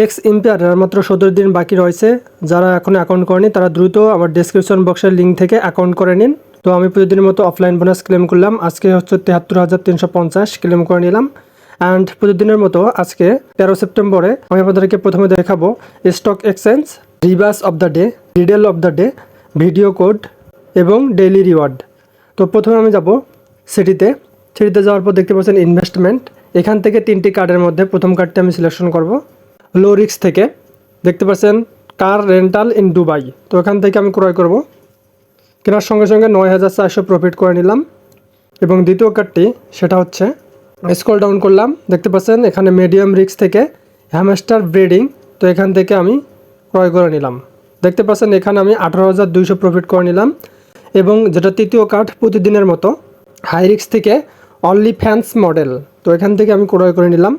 X এম্পায়ারের মাত্র 17 দিন বাকি রয়েছে। যারা এখন অ্যাকাউন্ট করেনি তারা দ্রুত আমার ডেসক্রিপশন বক্সের লিঙ্ক থেকে অ্যাকাউন্ট করে নিন। তো আমি প্রতিদিনের মতো অফলাইন বোনাস ক্লেম করলাম। আজকে হচ্ছে 73,350 ক্লেম করে নিলাম। অ্যান্ড প্রতিদিনের মতো আজকে 13 সেপ্টেম্বরে আমি আপনাদেরকে প্রথমে দেখাবো stock exchange, rebus of the day, riddle of the day, video code এবং ডেইলি রিওয়ার্ড। তো প্রথমে আমি যাব সিটিতে যাওয়ার পর দেখতে পাচ্ছেন ইনভেস্টমেন্ট। এখান থেকে 3টি কার্ডের মধ্যে প্রথম কার্ডটি আমি সিলেকশন করব। লো রিস্ক থেকে দেখতে পাচ্ছেন কার রেন্টাল ইন দুবাই। তো এখান থেকে আমি ক্রয় করব। কেনার সঙ্গে সঙ্গে 9,400 প্রফিট করে নিলাম। এবং দ্বিতীয় কার্ডটি সেটা হচ্ছে স্ক্রল ডাউন করলাম, দেখতে পাচ্ছেন এখানে মিডিয়াম রিস্ক থেকে হ্যামস্টার ব্রিডিং। তো এখান থেকে আমি ক্রয় করে নিলাম। দেখতে পাচ্ছেন এখানে আমি 18,200 প্রফিট করে নিলাম। এবং যেটা তৃতীয় কার্ড প্রতিদিনের মতো হাই রিস্ক থেকে অনলি ফ্যান্স মডেল। তো এখান থেকে আমি ক্রয় করে নিলাম।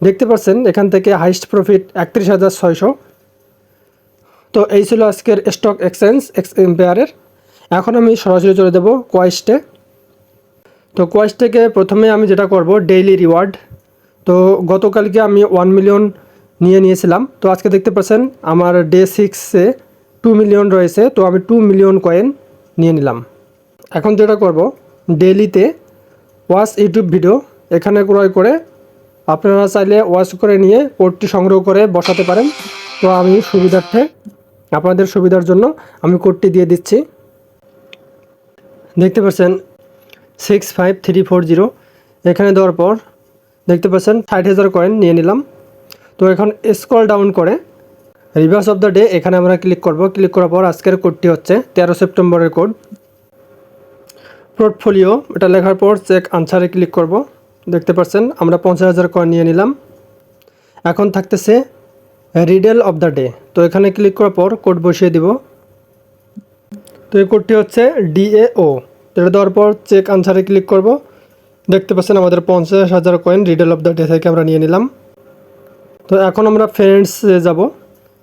দেখতে পাচ্ছেন এখান থেকে হাইস্ট প্রফিট 31,600। তো এই ছিল আজকের স্টক এক্সচেঞ্জ এক্স এম্পায়ারের। এখন আমি সরাসরি চলে যাব কোয়েস্টে। তো কোয়েস্ট থেকে প্রথমে আমি যেটা করব ডেইলি রিওয়ার্ড। তো গতকালকে আমি 1 মিলিয়ন নিয়েছিলাম। তো আজকে দেখতে পাচ্ছেন আমার ডে 6-এ 2 মিলিয়ন রয়েছে। তো আমি 2 মিলিয়ন কয়েন নিয়ে নিলাম। এখন যেটা করব ডেইলিতে ওয়াচ ইউটিউব ভিডিও এখানে ক্রয় করে আপনারা চাইলে ওয়াচ করে নিয়ে কোডটি সংগ্রহ করে বসাতে পারেন। তো আমি সুবিধার্থে আপনাদের সুবিধার জন্য আমি কোডটি দিয়ে দিচ্ছি। দেখতে পাচ্ছেন 65340 এখানে দেওয়ার পর দেখতে পাচ্ছেন 60,000 কয়েন নিয়ে নিলাম। তো এখন স্ক্রল ডাউন করে রিভার্স অফ দ্য ডে এখানে আমরা ক্লিক করব। ক্লিক করার পর আজকের কোডটি হচ্ছে 13 সেপ্টেম্বরের কোড। পোর্টফোলিও এটা লেখার পর চেক আনসারে ক্লিক করব। দেখতে পাচ্ছেন আমরা 50,000 কয়েন নিয়ে নিলাম। এখন থাকতেছে রিডেল অফ দ্য ডে। তো এখানে ক্লিক করার পর কোড বসিয়ে দিব। তো এই কোডটি হচ্ছে DAO। এটা দেওয়ার পর চেক আনসারে ক্লিক করব। দেখতে পাচ্ছেন আমাদের 50,000 coin Riedel of the day থেকে আমরা নিয়ে নিলাম। তো এখন আমরা ফ্রেন্ডসে যাব।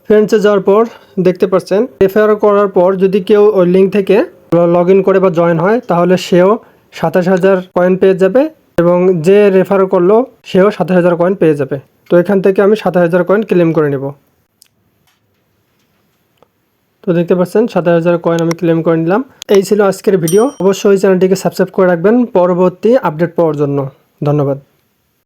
ফ্রেন্ডসে যাওয়ার পর দেখতে পাচ্ছেন রেফার করার পর যদি কেউ ওই লিঙ্ক থেকে লগ ইন করে বা জয়েন হয় তাহলে সেও 27,000 কয়েন পেয়ে যাবে এবং যে রেফার করলো সেও 27,000 কয়েন পেয়ে যাবে। তো এখান থেকে আমি 27,000 কয়েন ক্লেম করে নেব। তো দেখতে পাচ্ছেন 27,000 কয়েন আমি ক্লেম করে নিলাম। এই ছিল আজকের ভিডিও। অবশ্যই চ্যানেলটিকে সাবস্ক্রাইব করে রাখবেন পরবর্তী আপডেট পাওয়ার জন্য। ধন্যবাদ।